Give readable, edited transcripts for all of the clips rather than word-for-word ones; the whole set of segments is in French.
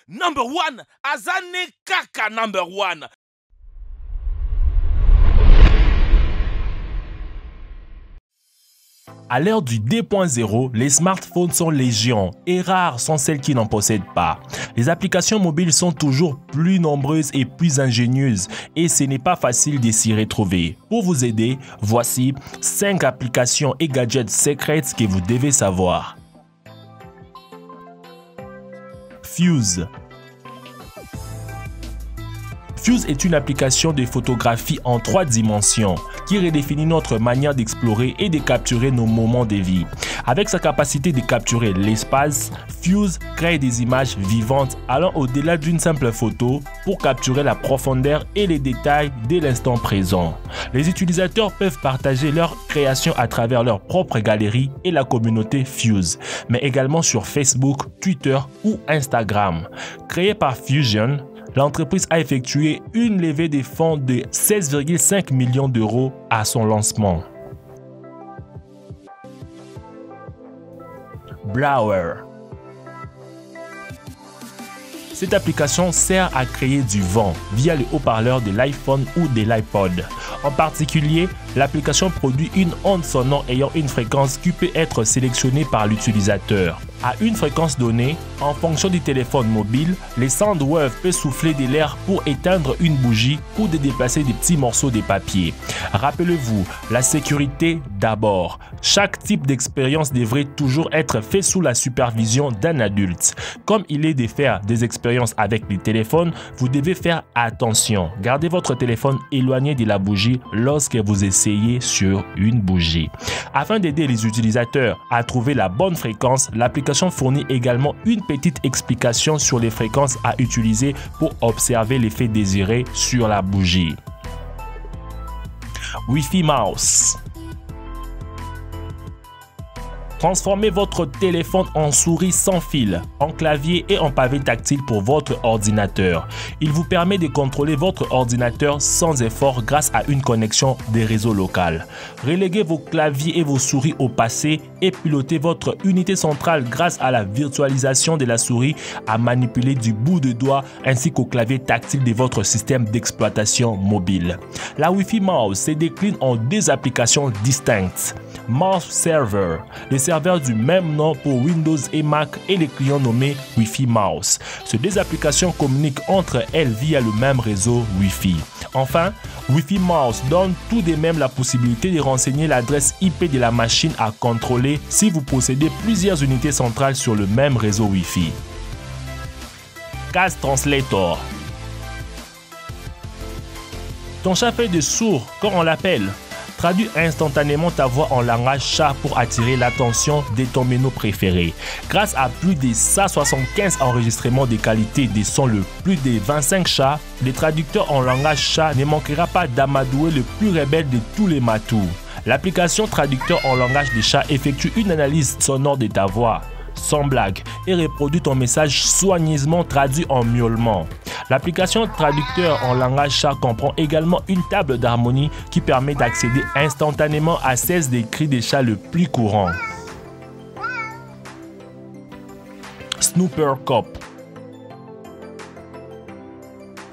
Number one, Azane Kaka number one. À l'ère du 2.0, les smartphones sont légion et rares sont celles qui n'en possèdent pas. Les applications mobiles sont toujours plus nombreuses et plus ingénieuses et ce n'est pas facile de s'y retrouver. Pour vous aider, voici 5 applications et gadgets secrets que vous devez savoir. Fuse. Fuse est une application de photographie en 3 dimensions qui redéfinit notre manière d'explorer et de capturer nos moments de vie. Avec sa capacité de capturer l'espace, Fuse crée des images vivantes allant au-delà d'une simple photo pour capturer la profondeur et les détails de l'instant présent. Les utilisateurs peuvent partager leurs créations à travers leur propre galerie et la communauté Fuse, mais également sur Facebook, Twitter ou Instagram. Créée par Fusion, l'entreprise a effectué une levée de fonds de 16,5 millions d'euros à son lancement. Blower. Cette application sert à créer du vent via le haut-parleur de l'iPhone ou de l'iPod. En particulier, l'application produit une onde sonore ayant une fréquence qui peut être sélectionnée par l'utilisateur. À une fréquence donnée, en fonction du téléphone mobile, les Soundwave peut souffler de l'air pour éteindre une bougie ou de déplacer des petits morceaux de papier. Rappelez-vous, la sécurité d'abord. Chaque type d'expérience devrait toujours être fait sous la supervision d'un adulte. Comme il est de faire des expériences avec les téléphones, vous devez faire attention. Gardez votre téléphone éloigné de la bougie lorsque vous essayez sur une bougie. Afin d'aider les utilisateurs à trouver la bonne fréquence, l'application fournit également une petite explication sur les fréquences à utiliser pour observer l'effet désiré sur la bougie. Wi-Fi Mouse. Transformez votre téléphone en souris sans fil, en clavier et en pavé tactile pour votre ordinateur. Il vous permet de contrôler votre ordinateur sans effort grâce à une connexion des réseaux locaux. Reléguez vos claviers et vos souris au passé et pilotez votre unité centrale grâce à la virtualisation de la souris à manipuler du bout de doigt ainsi qu'au clavier tactile de votre système d'exploitation mobile. La Wi-Fi Mouse se décline en 2 applications distinctes. Mouse Server, le serveur du même nom pour Windows et Mac et les clients nommés Wi-Fi Mouse. Ces 2 applications communiquent entre elles via le même réseau Wi-Fi. Enfin, Wi-Fi Mouse donne tout de même la possibilité de renseigner l'adresse IP de la machine à contrôler si vous possédez plusieurs unités centrales sur le même réseau Wi-Fi. Case Translator. Ton chat fait de sourd, comme on l'appelle. Traduis instantanément ta voix en langage chat pour attirer l'attention de ton menu préféré. Grâce à plus de 175 enregistrements de qualité de son le plus de 25 chats, le traducteur en langage chat ne manquera pas d'amadouer le plus rebelle de tous les matous. L'application traducteur en langage des chats effectue une analyse sonore de ta voix, sans blague, et reproduit ton message soigneusement traduit en miaulement. L'application traducteur en langage chat comprend également une table d'harmonie qui permet d'accéder instantanément à 16 des cris des chats le plus courants. Snooper Cop.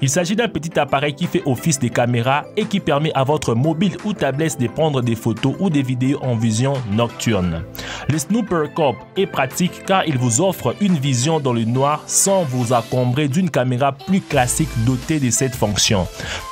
Il s'agit d'un petit appareil qui fait office de caméra et qui permet à votre mobile ou tablette de prendre des photos ou des vidéos en vision nocturne. Le Snooper Cop est pratique car il vous offre une vision dans le noir sans vous encombrer d'une caméra plus classique dotée de cette fonction.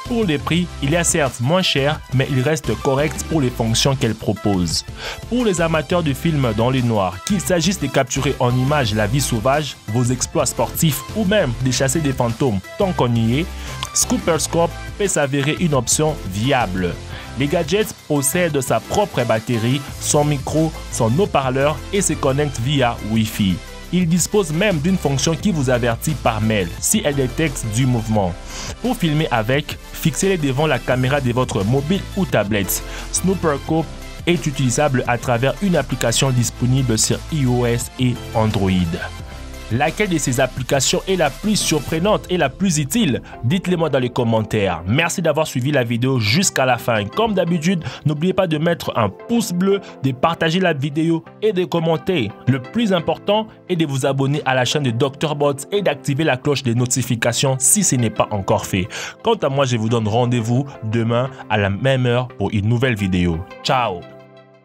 Pour les prix, il est certes moins cher, mais il reste correct pour les fonctions qu'elle propose. Pour les amateurs de films dans le noir, qu'il s'agisse de capturer en images la vie sauvage, vos exploits sportifs ou même de chasser des fantômes tant qu'on y est, Snooper Cop peut s'avérer une option viable. Les gadgets possèdent sa propre batterie, son micro, son haut-parleur et se connectent via Wi-Fi. Il dispose même d'une fonction qui vous avertit par mail si elle détecte du mouvement. Pour filmer avec, fixez-les devant la caméra de votre mobile ou tablette. Snooper Cop est utilisable à travers une application disponible sur iOS et Android. Laquelle de ces applications est la plus surprenante et la plus utile? Dites-le moi dans les commentaires. Merci d'avoir suivi la vidéo jusqu'à la fin. Comme d'habitude, n'oubliez pas de mettre un pouce bleu, de partager la vidéo et de commenter. Le plus important est de vous abonner à la chaîne de Dr Bots et d'activer la cloche des notifications si ce n'est pas encore fait. Quant à moi, je vous donne rendez-vous demain à la même heure pour une nouvelle vidéo. Ciao!